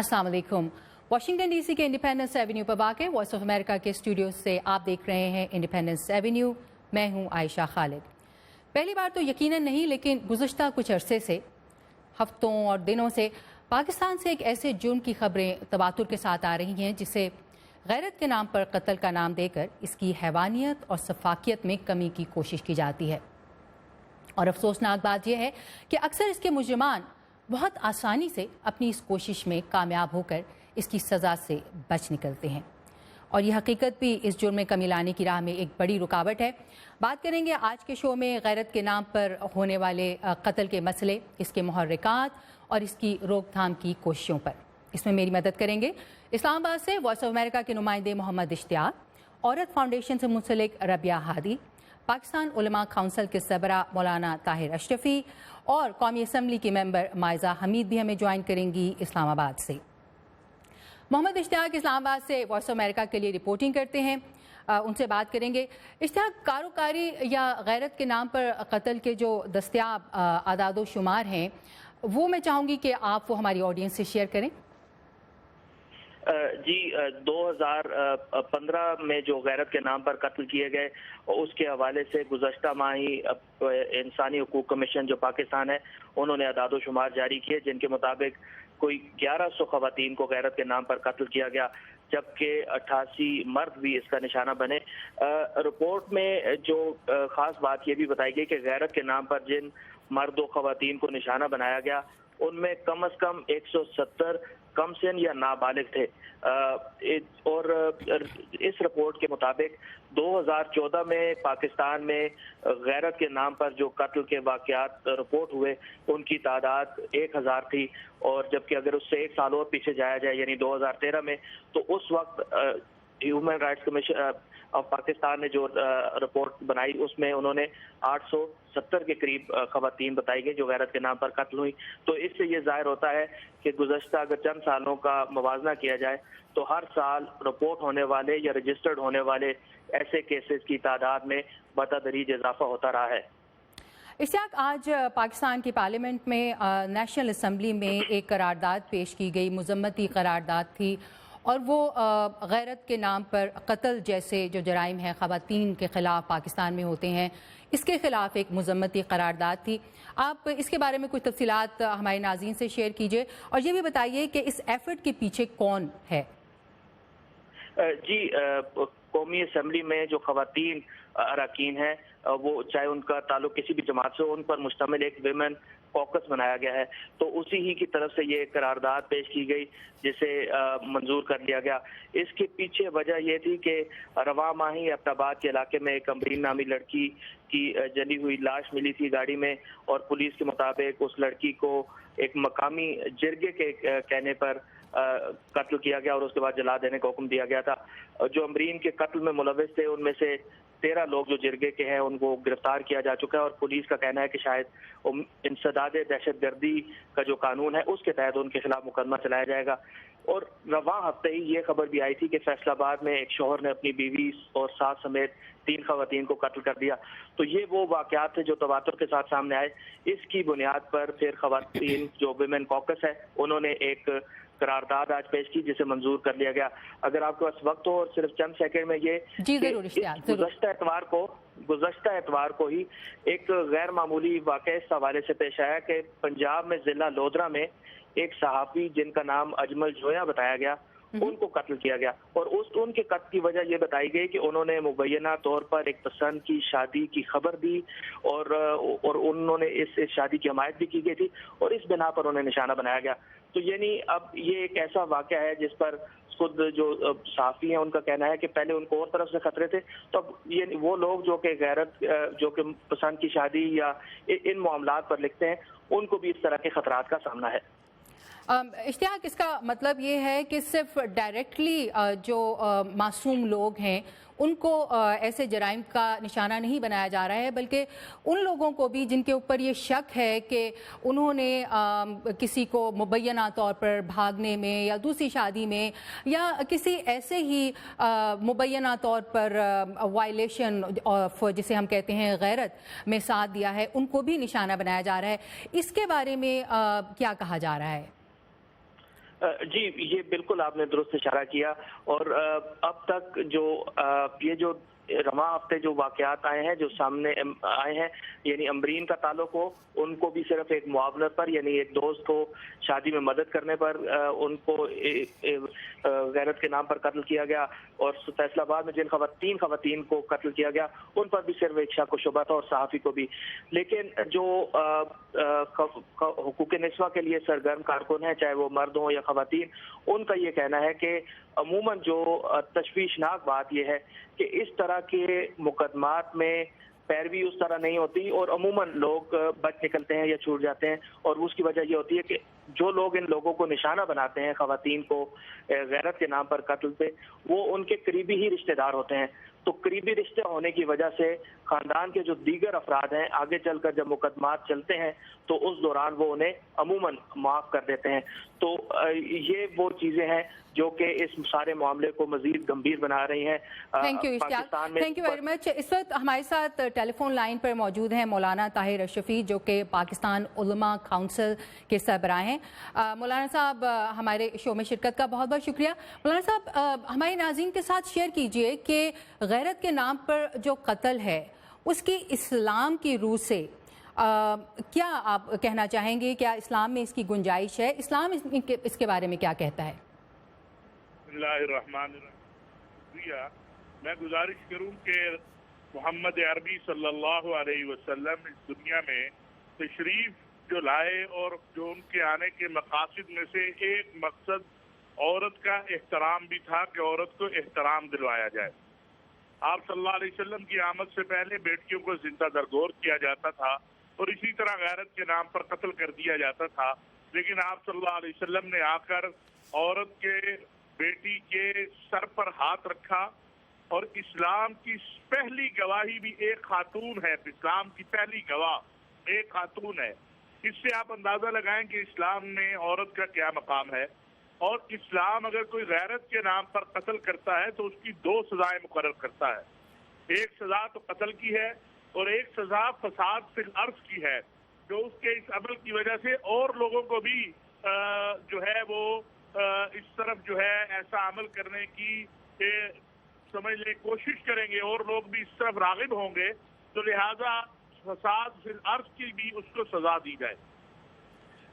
अस्सलाम वालेकुम। Washington DC के इंडिपेंडेंस एवेन्यू पर वाक़ वॉइस ऑफ अमेरिका के स्टूडियो से आप देख रहे हैं इंडिपेंडेंस एवेन्यू। मैं हूं आयशा खालिद। पहली बार तो यकीनन नहीं, लेकिन गुज़श्ता कुछ अरसे से, हफ्तों और दिनों से पाकिस्तान से एक ऐसे जुर्म की खबरें तवातुर के साथ आ रही हैं जिसे गैरत के नाम पर कत्ल का नाम देकर इसकी हैवानियत और सफाकियत में कमी की कोशिश की जाती है। और अफसोसनाक बात यह है कि अक्सर इसके मुजरिमान बहुत आसानी से अपनी इस कोशिश में कामयाब होकर इसकी सज़ा से बच निकलते हैं, और यह हकीकत भी इस जुर्म में कमी लाने की राह में एक बड़ी रुकावट है। बात करेंगे आज के शो में गैरत के नाम पर होने वाले कत्ल के मसले, इसके मुहर्रिकात और इसकी रोकथाम की कोशिशों पर। इसमें मेरी मदद करेंगे इस्लामाबाद से वॉइस ऑफ अमेरिका के नुमाइंदे मोहम्मद इश्तियाक, औरत फाउंडेशन से मुंसलिक रबिया हादी, पाकिस्तान उलमा काउंसिल के सरबरा मौलाना ताहिर अशरफी और कौमी असम्बली की मेंबर माइजा हमीद भी हमें ज्वाइन करेंगी इस्लामाबाद से। मोहम्मद इश्तियाक इस्लामाबाद से वॉइस ऑफ अमेरिका के लिए रिपोर्टिंग करते हैं, उनसे बात करेंगे। इश्तियाक, कारोकारी या गैरत के नाम पर कत्ल के जो दस्तयाब आदाद शुमार हैं वो मैं चाहूँगी कि आप वो हमारी ऑडियंस से शेयर करें। जी, 2015 में जो गैरत के नाम पर कत्ल किए गए उसके हवाले से गुज़श्ता माह ही इंसानी हुकूक कमीशन जो पाकिस्तान है उन्होंने अदाद शुमार जारी किए, जिनके मुताबिक कोई 1100 खवातीन को गैरत के नाम पर कत्ल किया गया, जबकि 88 मर्द भी इसका निशाना बने। रिपोर्ट में जो खास बात ये भी बताई गई कि गैरत के नाम पर जिन मर्द व खवातीन को निशाना बनाया गया उनमें कम अज कम 170 कमसिन या नाबालिग थे। और इस रिपोर्ट के मुताबिक 2014 में पाकिस्तान में गैरत के नाम पर जो कत्ल के वाक़यात रिपोर्ट हुए उनकी तादाद 1000 थी, और जबकि अगर उससे एक साल और पीछे जाया जाए यानी 2013 में, तो उस वक्त human rights commission of Pakistan ने जो रिपोर्ट बनाई उसमें उन्होंने 870 के करीब खवातीन बताई गई जो गैरत के नाम पर कत्ल हुई। तो इससे ये जाहिर होता है कि गुज़श्ता अगर चंद सालों का मवाजना किया जाए तो हर साल रिपोर्ट होने वाले या रजिस्टर्ड होने वाले ऐसे केसेस की तादाद में बतदरीज इजाफा होता रहा है। इश्तियाक, आज पाकिस्तान की पार्लियामेंट में नेशनल असम्बली में एक करारदाद पेश की गई, मुज़म्मती करारदाद थी, और वो गैरत के नाम पर कत्ल जैसे जो जराइम हैं ख़वातीन के ख़िलाफ़ पाकिस्तान में होते हैं, इसके ख़िलाफ़ एक मुज़म्मती करारदाद थी। आप इसके बारे में कुछ तफसीलात हमारे नाज़रीन से शेयर कीजिए, और ये भी बताइए कि इस एफर्ट के पीछे कौन है। जी, कौमी असम्बली में जो खवातीन अरकान हैं वो चाहे उनका ताल्लुक किसी भी जमात से हो, उन पर मुश्तमिल एक विमेन कॉकस बनाया गया है। तो उसी ही की तरफ से ये करारदाद पेश की गई जिसे मंजूर कर लिया गया। इसके पीछे वजह यह थी कि रवा माही अब्टाबाद के इलाके में एक अमरीन नामी लड़की की जली हुई लाश मिली थी गाड़ी में, और पुलिस के मुताबिक उस लड़की को एक मकामी जिरगे के कहने पर कत्ल किया गया और उसके बाद जला देने का हुक्म दिया गया था। जो अमरीन के कत्ल में मुलविस थे उनमें से 13 लोग जो जिरगे के हैं उनको गिरफ्तार किया जा चुका है, और पुलिस का कहना है कि शायद इंसदाद दहशतगर्दी का जो कानून है उसके तहत उनके खिलाफ मुकदमा चलाया जाएगा। और रवां हफ्ते ही ये खबर भी आई थी कि फैसलाबाद में एक शौहर ने अपनी बीवी और सास समेत 3 खवातीन को कत्ल कर दिया। तो ये वो वाक़यात थे जो तवातुर के साथ सामने आए। इसकी बुनियाद पर फिर खवातीन जो विमेन कॉकस है उन्होंने एक करारदाद आज पेश की जिसे मंजूर कर लिया गया। अगर आपके पास वक्त हो और सिर्फ चंद सेकंड में ये गुज़श्ता एतवार को ही एक गैर मामूली वाक़या इस हवाले से पेश आया कि पंजाब में जिला लोधरा में एक सहाफ़ी जिनका नाम अजमल जोया बताया गया उनको कत्ल किया गया, और उनके कत्ल की वजह यह बताई गई कि उन्होंने मुबैना तौर पर एक पसंद की शादी की खबर दी और उन्होंने इस शादी की हमायत भी की गई थी, और इस बिना पर उन्हें निशाना बनाया गया। तो यानी अब ये एक ऐसा वाक़या है जिस पर खुद जो सहाफ़ी हैं उनका कहना है कि पहले उनको और तरफ से खतरे थे, तो अब ये वो लोग जो कि गैरत जो कि पसंद की शादी या इन मामलात पर लिखते हैं उनको भी इस तरह के खतरात का सामना है। इश्तियाक, इसका मतलब ये है कि सिर्फ डायरेक्टली जो मासूम लोग हैं उनको ऐसे जराइम का निशाना नहीं बनाया जा रहा है, बल्कि उन लोगों को भी जिनके ऊपर ये शक है कि उन्होंने किसी को मुबैना तौर पर भागने में या दूसरी शादी में या किसी ऐसे ही मुबैना तौर पर वायलेशन ऑफ जिसे हम कहते हैं गैरत में साथ दिया है, उनको भी निशाना बनाया जा रहा है। इसके बारे में क्या कहा जा रहा है? जी, ये बिल्कुल आपने दुरुस्त इशारा किया। और अब तक जो ये जो रवां हफ्ते जो वाकयात आए हैं, जो सामने आए हैं, यानी अमरीन का ताल्लुक हो, उनको भी सिर्फ एक मुआवनत पर, यानी एक दोस्त को शादी में मदद करने पर उनको गैरत के नाम पर कत्ल किया गया। और फैसलाबाद में जिन तीन खवातीन को कत्ल किया गया, उन पर भी सिर्फ एक शक व शुबा था, और सहाफ़ी को भी। लेकिन जो हुकूक निस्वा के लिए सरगर्म कारकुन हैं, चाहे वो मर्द हों या खवातीन, उनका ये कहना है कि अमूमन जो तशवीशनाक बात यह है कि इस तरह के मुकदमात में पैरवी उस तरह नहीं होती, और अमूमन लोग बच निकलते हैं या छूट जाते हैं। और उसकी वजह ये होती है कि जो लोग इन लोगों को निशाना बनाते हैं, खवातीन को गैरत के नाम पर कत्ल पे, वो उनके करीबी ही रिश्तेदार होते हैं। तो करीबी रिश्ते होने की वजह से खानदान के जो दीगर अफराद हैं, आगे चलकर जब मुकदमात चलते हैं तो उस दौरान वो उन्हें अमूमन माफ कर देते हैं। तो ये वो चीजें हैं जो कि इस सारे मामले को मजीद गंभीर बना रही हैं। Thank you Ishtiaq, thank you very much. इस वक्त हमारे साथ टेलीफोन लाइन पर मौजूद हैं मौलाना ताहिर अशरफी, जो कि पाकिस्तान उलमा काउंसिल के सरबराह हैं। मौलाना साहब, हमारे शो में शिरकत का बहुत बहुत शुक्रिया। मौलाना साहब, हमारे नाज़रीन के साथ शेयर कीजिए कि गैरत के नाम पर जो कत्ल है उसकी इस्लाम की रूह से क्या आप कहना चाहेंगे? क्या इस्लाम में इसकी गुंजाइश है? इस्लाम इसके बारे में क्या कहता है? मैं गुजारिश करूं कि मोहम्मद अरबी सल्लल्लाहु अलैहि वसल्लम इस दुनिया में तशरीफ जो लाए, और जो उनके आने के मकासद में से एक मकसद औरत का एहतराम भी था कि औरत को एहतराम दिलवाया जाए। आप सल्लल्लाहु अलैहि वसल्लम की आमद से पहले बेटियों को जिंदा दरगोर किया जाता था, और इसी तरह गैरत के नाम पर कत्ल कर दिया जाता था। लेकिन आप सल्लल्लाहु अलैहि वसल्लम ने आकर औरत के, बेटी के सर पर हाथ रखा, और इस्लाम की पहली गवाही भी एक खातून है। इस्लाम की पहली गवाह एक खातून है। इससे आप अंदाजा लगाएं कि इस्लाम में औरत का क्या मकाम है। और इस्लाम अगर कोई गैरत के नाम पर कत्ल करता है तो उसकी दो सजाएं मुकर्रर करता है। एक सजा तो कत्ल की है, और एक सजा फसाद फिल अर्ज की है, जो उसके इस अमल की वजह से और लोगों को भी जो है वो इस तरफ जो है ऐसा अमल करने की समझ ले कोशिश करेंगे, और लोग भी इस तरफ रागिब होंगे। तो लिहाजा फसाद फिल अर्ज की भी उसको सजा दी जाए।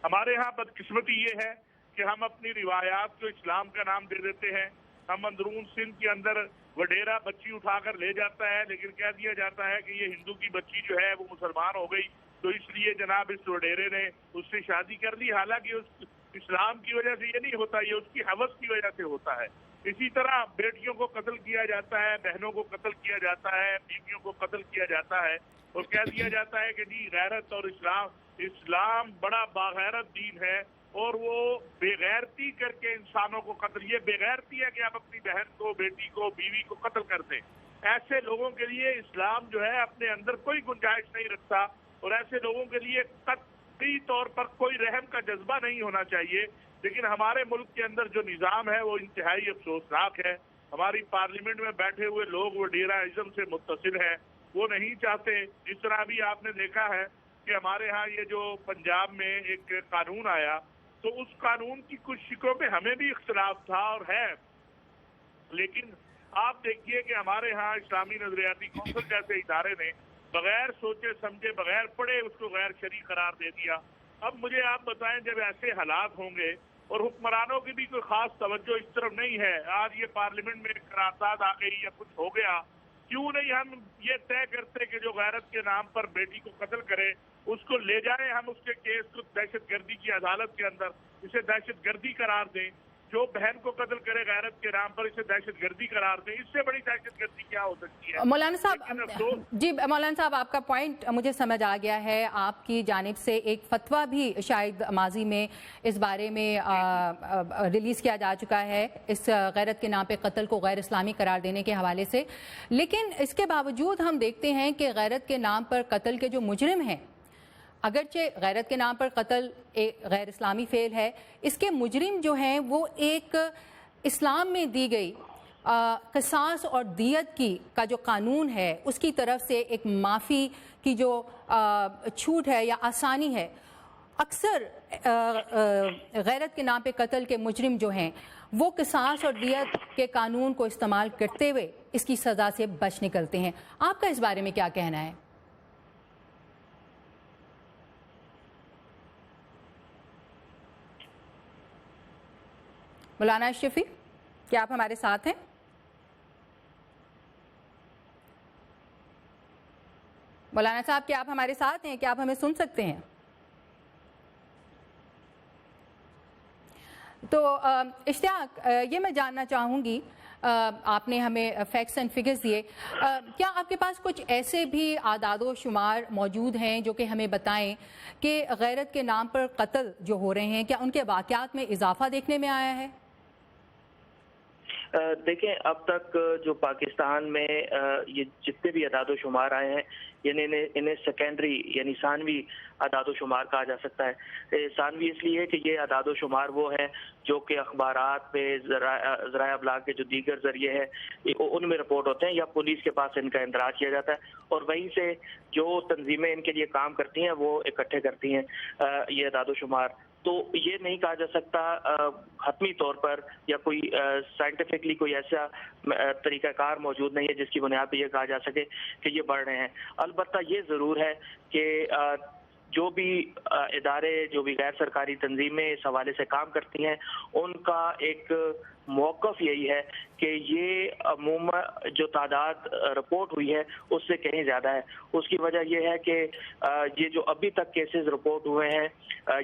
हमारे यहाँ बदकिस्मती ये है कि हम अपनी रिवायात को इस्लाम का नाम दे देते हैं। हम अंदरून सिंध के अंदर वडेरा बच्ची उठाकर ले जाता है, लेकिन कह दिया जाता है कि ये हिंदू की बच्ची जो है वो मुसलमान हो गई, तो इसलिए जनाब इस वडेरे ने उससे शादी कर ली। हालांकि उस इस्लाम की वजह से ये नहीं होता, ये उसकी हवस की वजह से होता है। इसी तरह बेटियों को कत्ल किया जाता है, बहनों को कत्ल किया जाता है, बीवियों को कत्ल किया जाता है, और कह दिया जाता है कि जी गैरत और इस्लाम बड़ा बागैरत दीन है, और वो बेगैरती करके इंसानों को कत्ल, ये बेगैरती है कि आप अपनी बहन को, बेटी को, बीवी को कत्ल कर दें। ऐसे लोगों के लिए इस्लाम जो है अपने अंदर कोई गुंजाइश नहीं रखता, और ऐसे लोगों के लिए कतई तौर पर कोई रहम का जज्बा नहीं होना चाहिए। लेकिन हमारे मुल्क के अंदर जो निज़ाम है वो इंतहाई अफसोसनाक है। हमारी पार्लियामेंट में बैठे हुए लोग वो डेराइज्म से मुत्तसिल है, वो नहीं चाहते। इस तरह भी आपने देखा है कि हमारे यहाँ ये जो पंजाब में एक कानून आया, तो उस कानून की कुछ शिकों पे हमें भी इख्तिलाफ था और है। लेकिन आप देखिए कि हमारे यहाँ इस्लामी नजरियाती कौंसिल जैसे इदारे ने बगैर सोचे समझे, बगैर पढ़े उसको गैर शरई करार दे दिया। अब मुझे आप बताएं, जब ऐसे हालात होंगे और हुक्मरानों की भी कोई खास तवज्जो इस तरफ नहीं है, आज ये पार्लियामेंट में करारदाद आ गई या कुछ हो गया, क्यों नहीं हम ये तय करते कि जो गैरत के नाम पर बेटी को कत्ल करे उसको ले जाएं, हम उसके केस को दहशतगर्दी की अदालत के अंदर इसे दहशतगर्दी करार दें। जो बहन को कत्ल करे गैरत के नाम पर इसे दहशतगर्दी करार दें। इससे बड़ी दहशतगर्दी क्या हो सकती है? मौलाना साहब, जी मौलाना साहब, आपका पॉइंट मुझे समझ आ गया है। आपकी जानिब से एक फतवा भी शायद माजी में इस बारे में रिलीज़ किया जा चुका है, इस गैरत के नाम पे कत्ल को गैर इस्लामी करार देने के हवाले से। लेकिन इसके बावजूद हम देखते हैं कि गैरत के नाम पर कत्ल के जो मुजरिम हैं, अगरचे गैरत के नाम पर कत्ल एक गैर इस्लामी फेल है, इसके मुजरिम जो हैं वो एक इस्लाम में दी गई क़िसास और दियत की का जो कानून है उसकी तरफ से एक माफ़ी की जो छूट है या आसानी है। अक्सर غیرت کے نام پہ قتل کے مجرم جو ہیں وہ قصاص اور دیت کے قانون کو استعمال کرتے ہوئے اس کی سزا سے بچ نکلتے ہیں. آپ کا اس بارے میں کیا کہنا ہے؟ مولانا اشرفی، کیا آپ ہمارے ساتھ ہیں؟ مولانا صاحب، کیا آپ ہمارے ساتھ ہیں؟ کیا آپ ہمیں سن سکتے ہیں؟ تو اشتیاق، یہ میں جاننا چاہوں گی، آپ نے ہمیں فیکٹس اینڈ فگرز دیے، کیا آپ کے پاس کچھ ایسے بھی اعداد و شمار موجود ہیں جو کہ ہمیں بتائیں کہ غیرت کے نام پر قتل جو ہو رہے ہیں، کیا ان کے واقعات میں اضافہ دیکھنے میں آیا ہے؟ دیکھیں، اب تک جو پاکستان میں یہ جتنے بھی اعداد و شمار آئے ہیں، انہیں سیکنڈری یعنی ثانوی اعداد و شمار کہا جا سکتا ہے. ثانوی اس لیے کہ یہ اعداد و شمار وہ ہیں جو کہ اخبارات پہ، ذرائع ابلاغ کے جو دیگر ذریعے ہیں ان میں رپورٹ ہوتے ہیں یا پولیس کے پاس ان کا اندراج کیا جاتا ہے، اور وہیں سے جو تنظیمیں ان کے لیے کام کرتی ہیں وہ اکٹھے کرتی ہیں یہ اعداد و شمار. تو یہ نہیں کہا جا سکتا حتمی طور پر یا کوئی سائنٹیفکلی کوئی ایسا طریقہ کار موجود نہیں ہے جس کی بنیاد پہ یہ کہا جا سکے کہ یہ بڑھ رہے ہیں. البتہ یہ ضرور ہے کہ جو بھی ادارے، جو بھی غیر سرکاری تنظیمیں اس حوالے سے کام کرتی ہیں، ان کا ایک موقف یہی ہے کہ یہ عموماً جو تعداد رپورٹ ہوئی ہے اس سے کہیں زیادہ ہے. اس کی وجہ یہ ہے کہ یہ جو ابھی تک کیسز رپورٹ ہوئے ہیں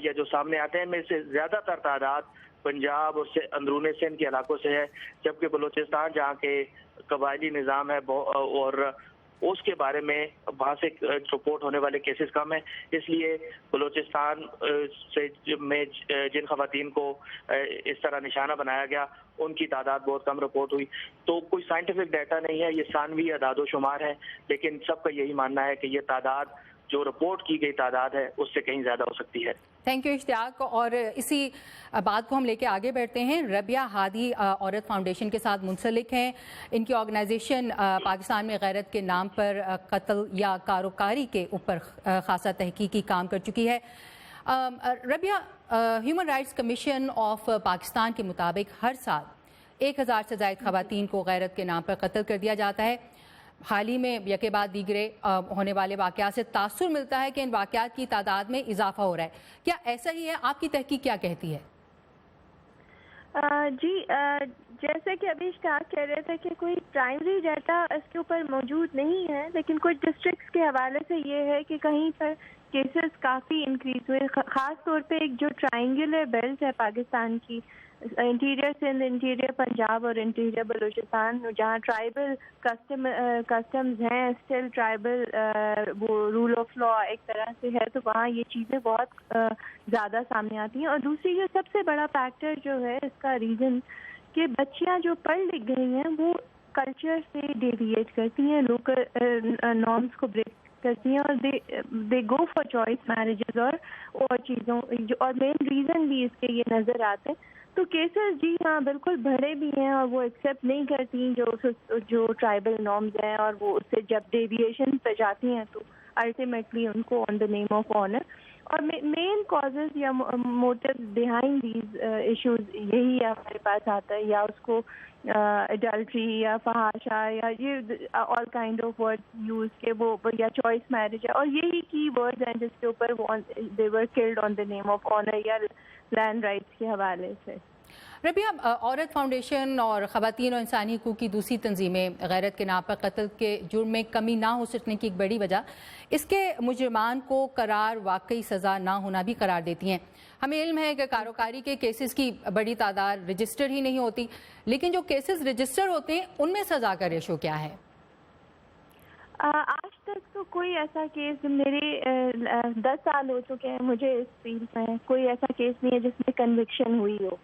یا جو سامنے آتے ہیں، ان میں سے زیادہ تر تعداد پنجاب اور اندرون سندھ کے علاقوں سے ہے، جبکہ بلوچستان جہاں کے قبائلی نظام ہے اور اس کے بارے میں وہاں سے رپورٹ ہونے والے کیسز کم ہیں. اس لیے بلوچستان سے میں جن خواتین کو اس طرح نشانہ بنایا گیا ان کی تعداد بہت کم رپورٹ ہوئی. تو کوئی سائنٹیفک ڈیٹا نہیں ہے، یہ ثانوی اعداد و شمار ہے، لیکن سب کا یہی ماننا ہے کہ یہ تعداد جو رپورٹ کی گئی تعداد ہے اس سے کہیں زیادہ ہو سکتی ہے. تھینک یو اشتیاق. اور اسی بات کو ہم لے کے آگے بڑھتے ہیں. ربیہ ہادی عورت فاؤنڈیشن کے ساتھ منسلک ہیں. ان کی آرگنائزیشن پاکستان میں غیرت کے نام پر قتل یا کاروکاری کے اوپر خاصا تحقیقی کام کر چکی ہے. Rabia, human rights commission of Pakistan کے مطابق ہر سال 1000 سے زائد خواتین کو غیرت کے نام پر قتل کر دیا جاتا ہے. حال ہی میں یکے بعد دیگرے ہونے والے واقعات سے تاثر ملتا ہے کہ ان واقعات کی تعداد میں اضافہ ہو رہا ہے. کیا ایسا ہی ہے؟ آپ کی تحقیق کیا کہتی ہے؟ جی، جیسے کہ ابھی اشتیاق کہہ رہے تھے کہ کوئی پرائمری ڈیٹا اس کے اوپر موجود نہیں ہے، لیکن کچھ ڈسٹرکٹس کے حوالے سے یہ ہے کہ کہیں پر کیسز کافی انکریز ہوئے، خاص طور پہ ایک جو ٹرائنگولر بیلٹ ہے پاکستان کی، انٹیریئر سندھ، انٹیریئر پنجاب اور انٹیریئر بلوچستان، جہاں ٹرائبل کسٹمز ہیں، اسٹل ٹرائبل وہ رول آف لا ایک طرح سے ہے، تو وہاں یہ چیزیں بہت زیادہ سامنے آتی ہیں. اور دوسری جو سب سے بڑا فیکٹر جو ہے اس کا ریزن کہ بچیاں جو پڑھ لکھ گئی ہیں وہ کلچر سے ڈیویٹ کرتی ہیں، لوکل نارمس کو بریک کرتی ہیں، اور دے گو فار چوائس میرجز اور چیزوں، اور مین ریزن بھی اس کے یہ نظر آتے ہیں. تو کیسز جی ہاں بالکل بڑے بھی ہیں، اور وہ ایکسیپٹ نہیں کرتی جو ٹرائبل نارمز ہیں، اور وہ اس سے جب ڈیویشن پہ جاتی ہیں تو الٹیمیٹلی ان کو آن دا نیم آف آنر. اور مین کازز یا موٹیو بیہائنڈ دیز ایشوز یہی ہمارے پاس آتا ہے، یا اس کو اڈلٹری یا فحاشا یا یہ all kind of word use کے وہ، یا چوائس میرج ہے، اور یہی کی ورڈز ہیں جس کے اوپر they were killed on the name of honour یا لینڈ رائٹس کے حوالے سے. ربیہ، عورت فاؤنڈیشن اور خواتین اور انسانی حقوق کی دوسری تنظیمیں غیرت کے نام پر قتل کے جرم میں کمی نہ ہو سکنے کی ایک بڑی وجہ اس کے مجرمان کو قرار واقعی سزا نہ ہونا بھی قرار دیتی ہیں. ہمیں علم ہے کہ کاروکاری کے کیسز کی بڑی تعداد رجسٹر ہی نہیں ہوتی، لیکن جو کیسز رجسٹر ہوتے ہیں ان میں سزا کا ریشو کیا ہے؟ آج تک تو کوئی ایسا کیس، میرے 10 سال ہو چکے ہیں مجھے اس فیلڈ میں، کوئی ایسا کیس نہیں ہے جس میں کنوکشن ہوئی ہو.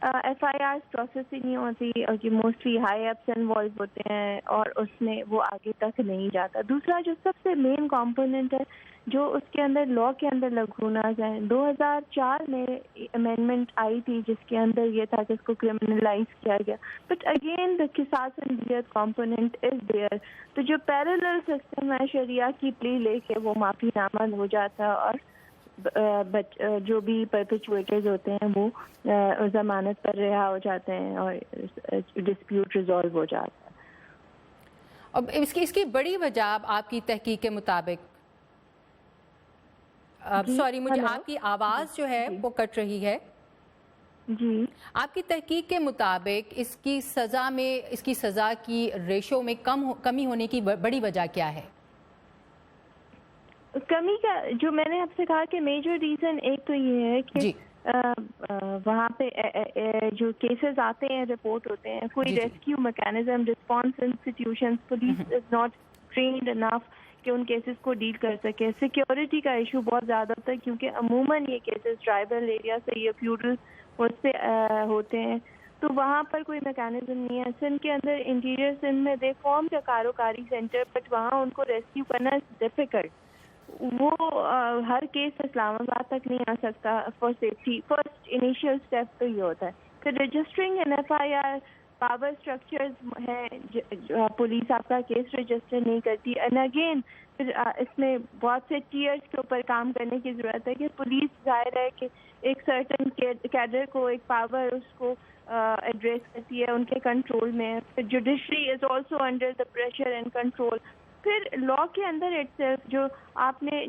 ایف آئی آر پروسیس ہی نہیں ہوتی، اور یہ موسٹلی ہائی اپس انوالو ہوتے ہیں اور اس میں وہ آگے تک نہیں جاتا. دوسرا جو سب سے مین کمپوننٹ ہے جو اس کے اندر لا کے اندر لغوناز ہیں، 2004 میں امینڈمنٹ آئی تھی جس کے اندر یہ تھا کہ اس کو کرمنلائز کیا گیا، بٹ اگین دا قصاص اینڈ دیت کمپوننٹ از دیئر. تو جو پیرالل سسٹم ہے، شریعہ کی پلی لے کے وہ معافی نامہ ہو جاتا، اور جو بھی پرپیچویٹرز ہوتے ہیں وہ ضمانت پر رہا ہو جاتے ہیں اور ڈسپیوٹ ریزالو ہو جاتا ہے. اب اس کی بڑی وجہ آپ کی تحقیق کے مطابق، سوری مجھے آپ کی آواز جو ہے وہ کٹ رہی ہے. جی، آپ کی تحقیق کے مطابق اس کی سزا کی ریشو میں کمی ہونے کی بڑی وجہ کیا ہے؟ کمی کا جو میں نے آپ سے کہا کہ میجر ریزن ایک تو یہ ہے کہ وہاں پہ جو کیسز آتے ہیں رپورٹ ہوتے ہیں، کوئی rescue mechanism, response institutions, police is not trained enough کہ ان کیسز کو ڈیل کر سکے. سیکیورٹی کا ایشو بہت زیادہ ہوتا ہے کیونکہ عموماً یہ کیسز ٹرائبل ایریا سے یا فیوڈل اس سے ہوتے ہیں، تو وہاں پر کوئی میکینزم نہیں ہے. سندھ کے اندر انٹیریئر سندھ میں دے فارم کا کاروکاری سینٹر، بٹ وہاں ان کو ریسکیو کرنا ڈیفیکلٹ. وہ ہر کیس اسلام آباد تک نہیں آ سکتا for safety. First initial step تو یہ ہوتا ہے. پھر registering an F I R, power structures ہیں، پولیس آپ کا کیس رجسٹر نہیں کرتی. اینڈ اگین پھر اس میں بہت سے ٹیئرس کے اوپر کام کرنے کی ضرورت ہے کہ پولیس ظاہر ہے کہ ایک سرٹن کیڈر کو ایک پاور اس کو ایڈریس کرتی ہے، ان کے کنٹرول میں. پھر judiciary is also under the pressure and control. پھر لا کے اندر اٹ سیلف جو آپ نے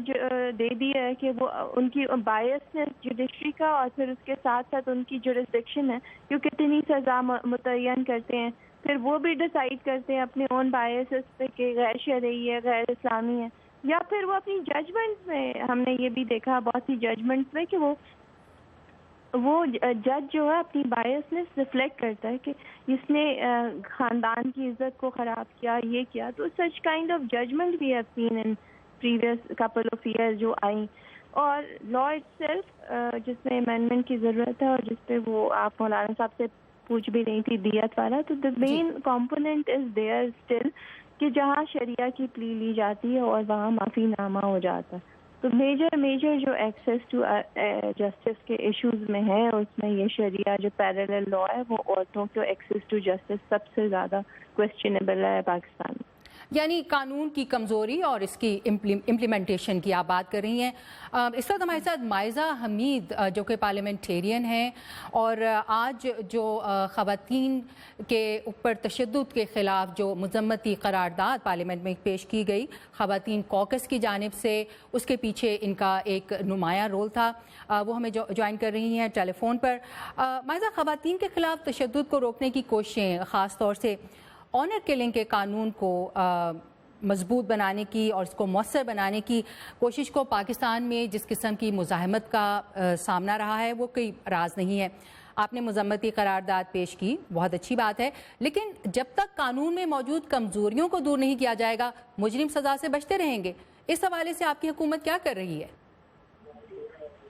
دے دی ہے کہ وہ ان کی بائسنس جوڈیشری کا، اور پھر اس کے ساتھ ساتھ ان کی جورسڈکشن ہے کہ کتنی سزا متعین کرتے ہیں. پھر وہ بھی ڈیسائیڈ کرتے ہیں اپنے اون بائسز پہ کہ غیر شرعی ہے، غیر اسلامی ہے. یا پھر وہ اپنی ججمنٹ میں، ہم نے یہ بھی دیکھا بہت سی ججمنٹ میں کہ وہ جج جو ہے اپنی بائسنس ریفلیکٹ کرتا ہے کہ اس نے خاندان کی عزت کو خراب کیا، یہ کیا. تو such kind of judgment we have seen in previous couple of year جو آئیں. اور لا اٹ سیلف جس میں امینڈمنٹ کی ضرورت ہے، اور جس پہ وہ آپ مولانا صاحب سے پوچھ بھی رہی تھی دیت والا، تو دا main component is there still کہ جہاں شریعہ کی پلی لی جاتی ہے اور وہاں معافی نامہ ہو جاتا ہے. تو میجر جو ایکسیس ٹو جسٹس کے ایشوز میں ہے، اس میں یہ شریعہ جو پیرالل لا ہے وہ عورتوں کو ایکسیس ٹو جسٹس سب سے زیادہ کویسچنیبل ہے پاکستان میں. یعنی قانون کی کمزوری اور اس کی امپلیمنٹیشن کی آپ بات کر رہی ہیں. اس وقت ہمارے ساتھ مائزہ حمید جو کہ پارلیمنٹیرین ہیں، اور آج جو خواتین کے اوپر تشدد کے خلاف جو مذمتی قرارداد پارلیمنٹ میں پیش کی گئی خواتین کوکس کی جانب سے، اس کے پیچھے ان کا ایک نمایاں رول تھا. وہ ہمیں جوائن کر رہی ہیں ٹیلی فون پر. مائزہ، خواتین کے خلاف تشدد کو روکنے کی کوششیں، خاص طور سے آنر کلنگ کے قانون کو مضبوط بنانے کی اور اس کو مؤثر بنانے کی کوشش کو پاکستان میں جس قسم کی مزاحمت کا سامنا رہا ہے وہ کوئی راز نہیں ہے. آپ نے مذمتی قرارداد پیش کی، بہت اچھی بات ہے، لیکن جب تک قانون میں موجود کمزوریوں کو دور نہیں کیا جائے گا مجرم سزا سے بچتے رہیں گے. اس حوالے سے آپ کی حکومت کیا کر رہی ہے؟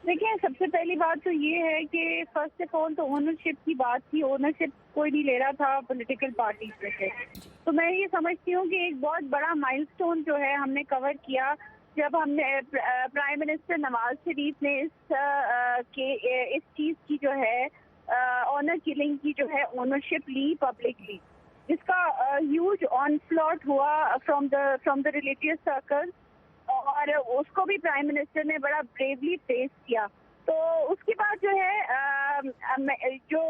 دیکھیں، سب سے پہلی بات تو یہ ہے کہ فرسٹ آف آل تو اونرشپ کی بات تھی. اونرشپ کوئی نہیں لے رہا تھا پولیٹیکل پارٹیز میں سے. تو میں یہ سمجھتی ہوں کہ ایک بہت بڑا مائل سٹون جو ہے ہم نے کور کیا جب ہم نے پرائم منسٹر نواز شریف نے اس چیز کی جو ہے آنر کلنگ کی جو ہے اونرشپ لی پبلکلی، جس کا ہیوج آن فلاٹ ہوا فرام دا ریلیجیس سرکل، اور اس کو بھی پرائم منسٹر نے بڑا بریولی فیس کیا. تو اس کے بعد جو ہے جو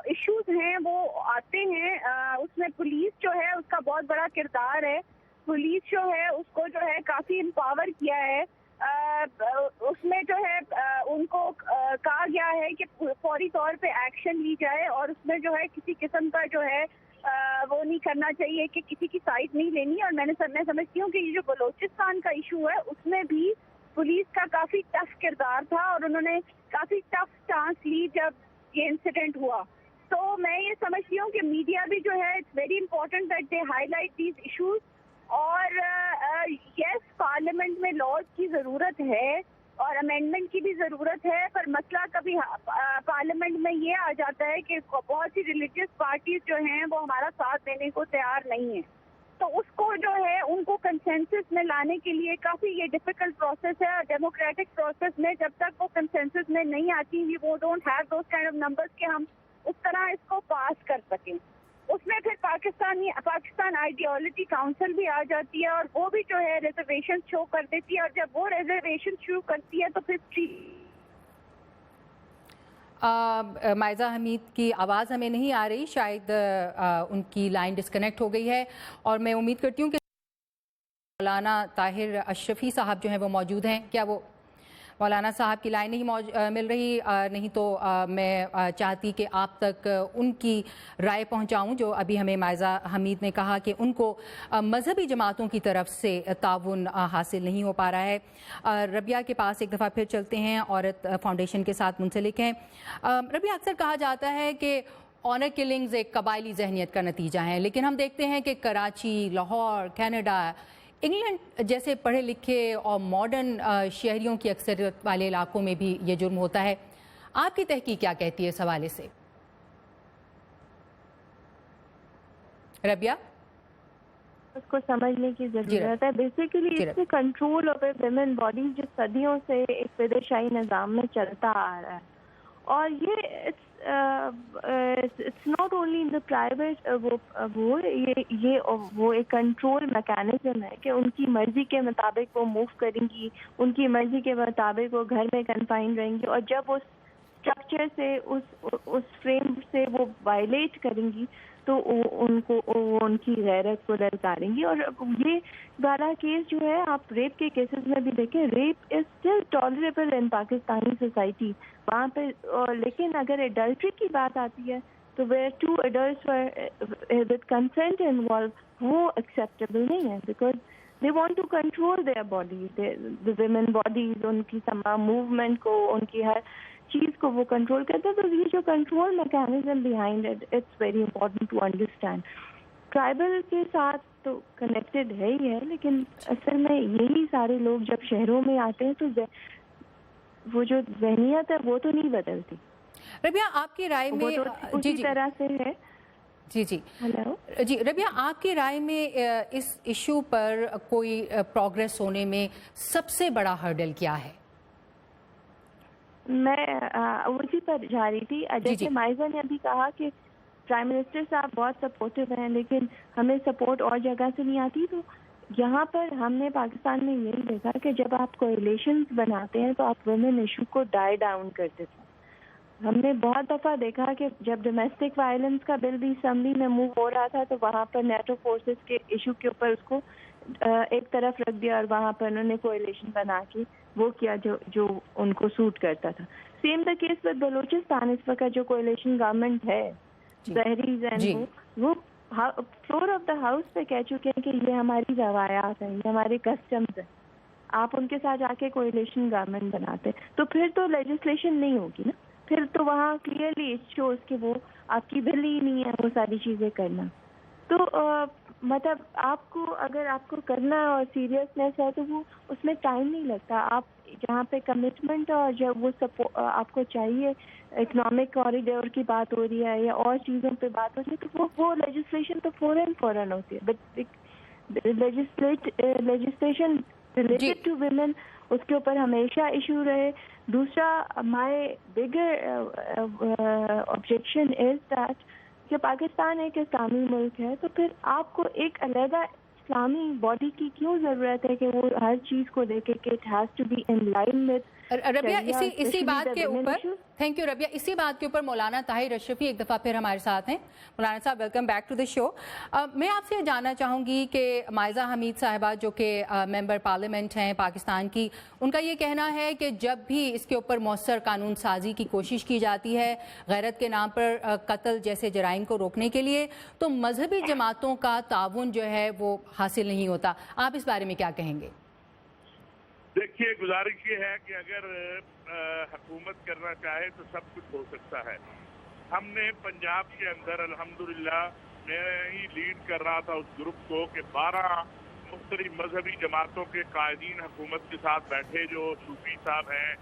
ایشوز ہیں وہ آتے ہیں، اس میں پولیس جو ہے اس کا بہت بڑا کردار ہے. پولیس جو ہے اس کو جو ہے کافی امپاور کیا ہے. اس میں جو ہے ان کو کہا گیا ہے کہ فوری طور پہ ایکشن لی جائے، اور اس میں جو ہے کسی قسم کا جو ہے وہ نہیں کرنا چاہیے کہ کسی کی سائڈ نہیں لینی. اور میں سمجھتی ہوں کہ یہ جو بلوچستان کا ایشو ہے اس میں بھی پولیس کا کافی ٹف کردار تھا، اور انہوں نے کافی ٹف سٹانس لی جب یہ انسیڈنٹ ہوا. تو میں یہ سمجھتی ہوں کہ میڈیا بھی جو ہے it's very important that they highlight these issues. اور یس، پارلیمنٹ میں لاز کی ضرورت ہے اور امینڈمنٹ کی بھی ضرورت ہے، پر مسئلہ کبھی پارلیمنٹ میں یہ آ جاتا ہے کہ بہت سی ریلیجیس پارٹیز جو ہیں وہ ہمارا ساتھ دینے کو تیار نہیں ہیں. تو اس کو جو ہے ان کو کنسنسس میں لانے کے لیے کافی یہ ڈیفیکلٹ پروسیس ہے. ڈیموکریٹک پروسیس میں جب تک وہ کنسنسس میں نہیں آتی، وہ don't have those kind of numbers کہ ہم اس طرح اس کو پاس کر سکیں. उसमें फिर पाकिस्तान आइडियोलॉजी काउंसिल भी आ जाती है और वो भी जो है रिजर्वेशन शो कर देती है, और जब वो रिजर्वेशन शुरू करती है तो फिर मायजा हमीद की आवाज़ हमें नहीं आ रही, शायद उनकी लाइन डिस्कनेक्ट हो गई है, और मैं उम्मीद करती हूँ कि मौलाना ताहिर अशरफी साहब जो हैं वो मौजूद हैं। क्या वो मौलाना साहब की लाइन नहीं मिल रही? नहीं तो मैं चाहती कि आप तक उनकी राय पहुंचाऊं, जो अभी हमें मायजा हमीद ने कहा कि उनको मजहबी जमातों की तरफ से ताउन हासिल नहीं हो पा रहा है। रबिया के पास एक दफ़ा फिर चलते हैं, औरत फाउंडेशन के साथ मुंसलिक हैं। रबिया, अक्सर कहा जाता है कि ऑनर किलिंग्स एक कबायली जहनीत का नतीजा है, लेकिन हम देखते हैं कि कराची, लाहौर, कनाडा, इंग्लैंड जैसे पढ़े लिखे और मॉडर्न शहरियों की अक्सरियत वाले इलाकों में भी ये जुर्म होता है। आपकी तहकीक क्या कहती है इस हवाले से? रबिया, उसको समझने की जरूरत है। बेसिकली इससे कंट्रोल ऑफ विमेन बॉडीज जो सदियों से एक विदेशाई निज़ाम में चलता आ रहा है, और ये it's not only in the private, वो एक कंट्रोल मैकेनिज्म है कि उनकी मर्जी के मुताबिक वो मूव करेंगी, उनकी मर्जी के मुताबिक वो घर में कन्फाइन रहेंगी, और जब उस स्ट्रक्चर से उस फ्रेम से वो वायलेट करेंगी तो उनकी गैरत को ललकारेंगी। और ये वाला केस जो है, आप रेप के केसेस में भी देखें, rape is still tolerable in Pakistani society वहाँ पे। लेकिन अगर एडल्ट्री की बात आती है तो where two adults with consent involve, वो एक्सेप्टेबल नहीं है, because they want to control their body, the women bodies, उनकी तमाम मूवमेंट को, उनकी हर चीज़ को वो कंट्रोल करते हैं। तो ये जो control mechanism behind it, it's very important to understand. Tribal के साथ तो कनेक्टेड है ही है, लेकिन असल में यही सारे लोग जब शहरों में आते हैं तो वो जो ज़हनियत है वो तो नहीं बदलती। रबिया, आपकी राय में वो तो उसी तरह से है। जी हेलो जी, रबिया, आपकी राय में इस इशू पर कोई प्रोग्रेस होने में सबसे बड़ा हर्डल क्या है? मैं उसी पर जा रही थी। जैसे माइजा ने अभी कहा कि प्राइम मिनिस्टर साहब बहुत सपोर्टिव हैं, लेकिन हमें सपोर्ट और जगह से नहीं आती। तो यहाँ पर हमने पाकिस्तान में यही देखा कि जब आप कोएलिशंस बनाते हैं तो आप वुमेन इशू को डाई डाउन करते थे। हमने बहुत दफ़ा देखा कि जब डोमेस्टिक वायलेंस का बिल भी असम्बली में मूव हो रहा था तो वहाँ पर नेटो फोर्सेस के इशू के ऊपर उसको एक तरफ रख दिया, और वहाँ पर उन्होंने कोएलिशन बना के वो किया जो उनको सूट करता था। Same the case with Balochistan. इस वक्त जो कोएलिशन गवर्नमेंट है, जहरीज एंड वो फ्लोर ऑफ द हाउस पे कह चुके हैं कि ये हमारी रवायात है, ये हमारे कस्टम्स है, आप उनके साथ जाके कोएलिशन गवर्नमेंट बनाते, तो फिर तो लेजिस्लेशन नहीं होगी ना, फिर तो वहाँ क्लियरली इट शोज कि वो आपकी बिल ही नहीं है वो सारी चीज़ें करना। तो मतलब अगर आपको करना है और सीरियसनेस है तो वो उसमें टाइम नहीं लगता। आप जहाँ पे कमिटमेंट और जब वो आपको चाहिए, इकोनॉमिक कॉरिडोर की बात हो रही है या और चीज़ों पे बात हो रही है, तो वो लेजिस्लेशन तो फौरन होती है। But legislation related to women, उसके ऊपर हमेशा इशू रहे। दूसरा, my bigger objection is that कि पाकिस्तान एक इस्लामी मुल्क है, तो फिर आपको एक अलग इस्लामी बॉडी की क्यों ज़रूरत है कि वो हर चीज़ को देखे कि it has to be in line with. Rabia, इसी बात के ऊपर, थैंक यू रबिया, इसी बात के ऊपर मौलाना ताहिर अशरफी एक दफ़ा फिर हमारे साथ हैं। मौलाना साहब, welcome back to the show. मैं आपसे जानना चाहूँगी कि मायजा हमीद साहिबा जो कि मेंबर पार्लियामेंट हैं पाकिस्तान की, उनका ये कहना है कि जब भी इसके ऊपर मौसर कानून साजी की कोशिश की जाती है गैरत के नाम पर कत्ल जैसे जराइम को रोकने के लिए, तो मजहबी जमातों का ताउन जो है वो हासिल नहीं होता। आप इस बारे में क्या कहेंगे? देखिए, गुजारिश ये है कि अगर हुकूमत करना चाहे तो सब कुछ हो सकता है। हमने पंजाब के अंदर अल्हम्दुलिल्लाह, मैं ही लीड कर रहा था उस ग्रुप को कि 12 मुख्तलिफ मजहबी जमातों के कायदीन हुकूमत के साथ बैठे, जो सूफी साहब हैं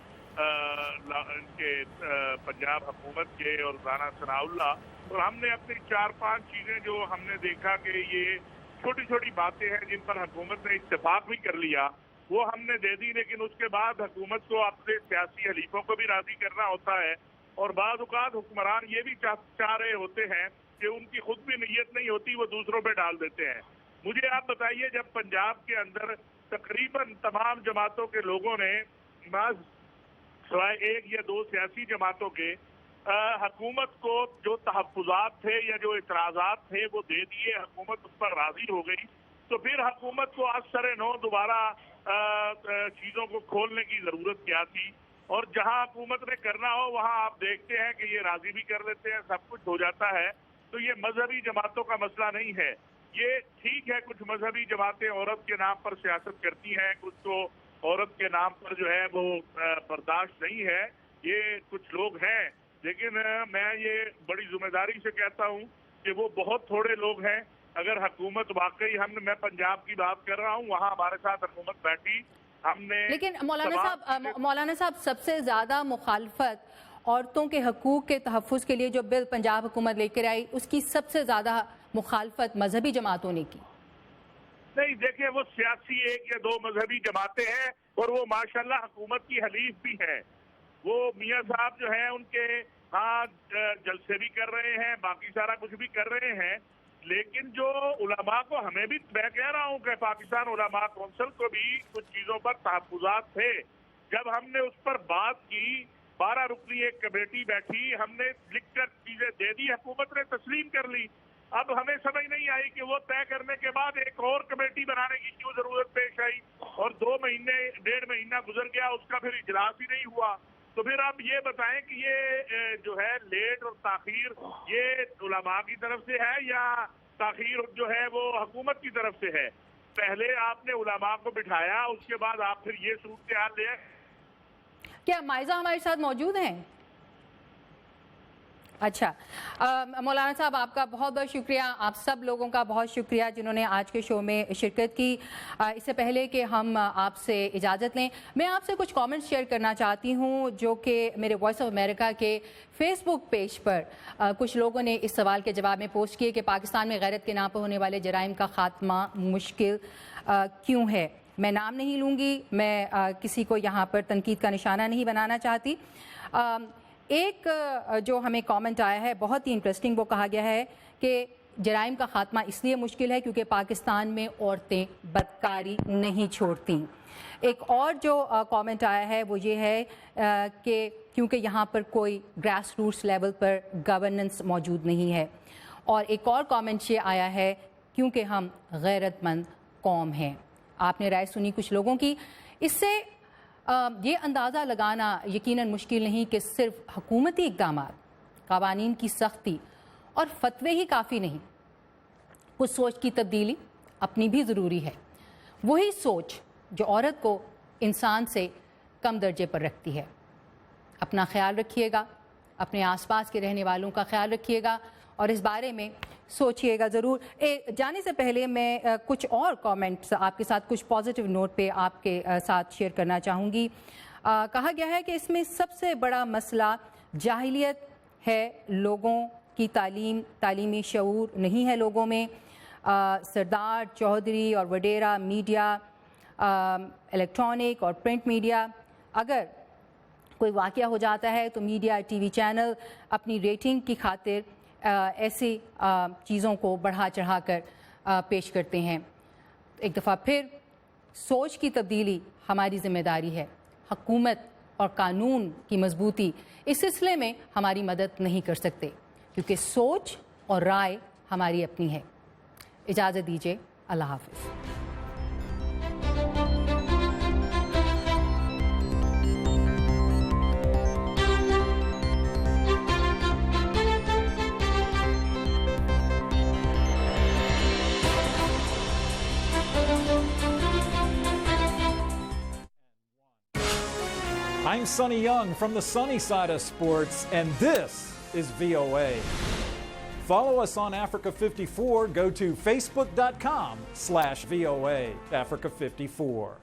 इनके पंजाब हुकूमत के और राना सनाउल्लाह, और हमने अपनी 4-5 चीज़ें जो हमने देखा कि ये छोटी छोटी बातें हैं जिन पर हुकूमत ने इत्तेफाक भी कर लिया, वो हमने दे दी। लेकिन उसके बाद हुकूमत को अपने सियासी हलीफों को भी राजी करना होता है, और बाद औक़ात हुक्मरान ये भी चाह रहे होते हैं کہ ان کی خود بھی نیت نہیں ہوتی، وہ دوسروں پہ ڈال دیتے ہیں. مجھے آپ بتائیے، جب پنجاب کے اندر تقریباً تمام جماعتوں کے لوگوں نے سوائے ایک یا دو سیاسی جماعتوں کے حکومت کو جو تحفظات تھے یا جو اعتراضات تھے وہ دے دیے، حکومت اس پر راضی ہو گئی، تو پھر حکومت کو از سر نو دوبارہ چیزوں کو کھولنے کی ضرورت کیا تھی؟ اور جہاں حکومت نے کرنا ہو وہاں آپ دیکھتے ہیں کہ یہ راضی بھی کر لیتے ہیں، سب کچھ ہو جاتا ہے. تو یہ مذہبی جماعتوں کا مسئلہ نہیں ہے. یہ ٹھیک ہے، کچھ مذہبی جماعتیں عورت کے نام پر سیاست کرتی ہیں، کچھ تو عورت کے نام پر جو ہے وہ برداشت نہیں ہے، یہ کچھ لوگ ہیں. لیکن میں یہ بڑی ذمہ داری سے کہتا ہوں کہ وہ بہت تھوڑے لوگ ہیں. اگر حکومت واقعی میں پنجاب کی بات کر رہا ہوں، وہاں ہمارے ساتھ حکومت بیٹھی، ہم نے. لیکن مولانا صاحب سب سے زیادہ مخالفت عورتوں کے حقوق کے تحفظ کے لیے جو بل پنجاب حکومت لے کر آئی، اس کی سب سے زیادہ مخالفت مذہبی جماعتوں نے کی. نہیں، دیکھیں، وہ سیاسی ایک یا دو مذہبی جماعتیں ہیں اور وہ ماشاءاللہ حکومت کی حلیف بھی ہیں. وہ میاں صاحب جو ہیں ان کے ہاں جلسے بھی کر رہے ہیں، باقی سارا کچھ بھی کر رہے ہیں. لیکن جو علماء کو ہمیں بھی، میں کہہ رہا ہوں کہ پاکستان علماء کونسل کو بھی کچھ چیزوں پر تحفظات تھے. جب ہم نے اس پر بات کی، 12 رکنی ایک کمیٹی بیٹھی، ہم نے لکھ کر چیزیں دے دی، حکومت نے تسلیم کر لی. اب ہمیں سمجھ نہیں آئی کہ وہ طے کرنے کے بعد ایک اور کمیٹی بنانے کی کیوں ضرورت پیش آئی، اور 2 مہینے 1.5 مہینہ گزر گیا، اس کا پھر اجلاس ہی نہیں ہوا. تو پھر آپ یہ بتائیں کہ یہ جو ہے لیٹ اور تاخیر یہ علماء کی طرف سے ہے یا تاخیر جو ہے وہ حکومت کی طرف سے ہے؟ پہلے آپ نے علماء کو بٹھایا، اس کے بعد آپ پھر یہ صورتحال لے. کیا مائزہ ہمارے ساتھ موجود ہیں؟ اچھا، مولانا صاحب آپ کا بہت بہت شکریہ، آپ سب لوگوں کا بہت شکریہ جنہوں نے آج کے شو میں شرکت کی. اس سے پہلے کہ ہم آپ سے اجازت لیں، میں آپ سے کچھ کامنٹس شیئر کرنا چاہتی ہوں جو کہ میرے وائس آف امریکہ کے فیس بک پیج پر کچھ لوگوں نے اس سوال کے جواب میں پوسٹ کیے کہ پاکستان میں غیرت کے نام پر ہونے والے جرائم کا خاتمہ مشکل کیوں ہے. میں نام نہیں لوں گی، میں کسی کو یہاں پر تنقید کا نشانہ نہیں بنانا چاہتی. ایک جو ہمیں کامنٹ آیا ہے بہت ہی انٹرسٹنگ، وہ کہا گیا ہے کہ جرائم کا خاتمہ اس لیے مشکل ہے کیونکہ پاکستان میں عورتیں بدکاری نہیں چھوڑتیں. ایک اور جو کامنٹ آیا ہے وہ یہ ہے کہ کیونکہ یہاں پر کوئی گراس روٹس لیول پر گورننس موجود نہیں ہے. اور ایک اور کامنٹ یہ آیا ہے کیونکہ ہم غیرت مند قوم ہیں. آپ نے رائے سنی کچھ لوگوں کی. اس سے یہ اندازہ لگانا یقیناً مشکل نہیں کہ صرف حکومتی اقدامات، قوانین کی سختی اور فتوے ہی کافی نہیں، کچھ سوچ کی تبدیلی اپنی بھی ضروری ہے. وہی سوچ جو عورت کو انسان سے کم درجے پر رکھتی ہے. اپنا خیال رکھیے گا، اپنے آس پاس کے رہنے والوں کا خیال رکھیے گا اور اس بارے میں سوچئے گا ضرور. جانے سے پہلے میں کچھ اور کامنٹس آپ کے ساتھ کچھ پازیٹیو نوٹ پہ آپ کے ساتھ شیئر کرنا چاہوں گی. کہا گیا ہے کہ اس میں سب سے بڑا مسئلہ جاہلیت ہے، لوگوں کی تعلیمی شعور نہیں ہے لوگوں میں. سردار چودھری اور وڈیرا میڈیا، الیکٹرانک اور پرنٹ میڈیا، اگر کوئی واقعہ ہو جاتا ہے تو میڈیا، ٹی وی چینل اپنی ریٹنگ کی خاطر ایسی چیزوں کو بڑھا چڑھا کر پیش کرتے ہیں. ایک دفعہ پھر سوچ کی تبدیلی ہماری ذمہ داری ہے. حکومت اور قانون کی مضبوطی اس سلسلے میں ہماری مدد نہیں کر سکتے کیونکہ سوچ اور رائے ہماری اپنی ہے. اجازت دیجیے، اللہ حافظ. I'm Sonny Young from the sunny side of sports, and this is VOA. Follow us on Africa 54. Go to facebook.com/VOA Africa 54.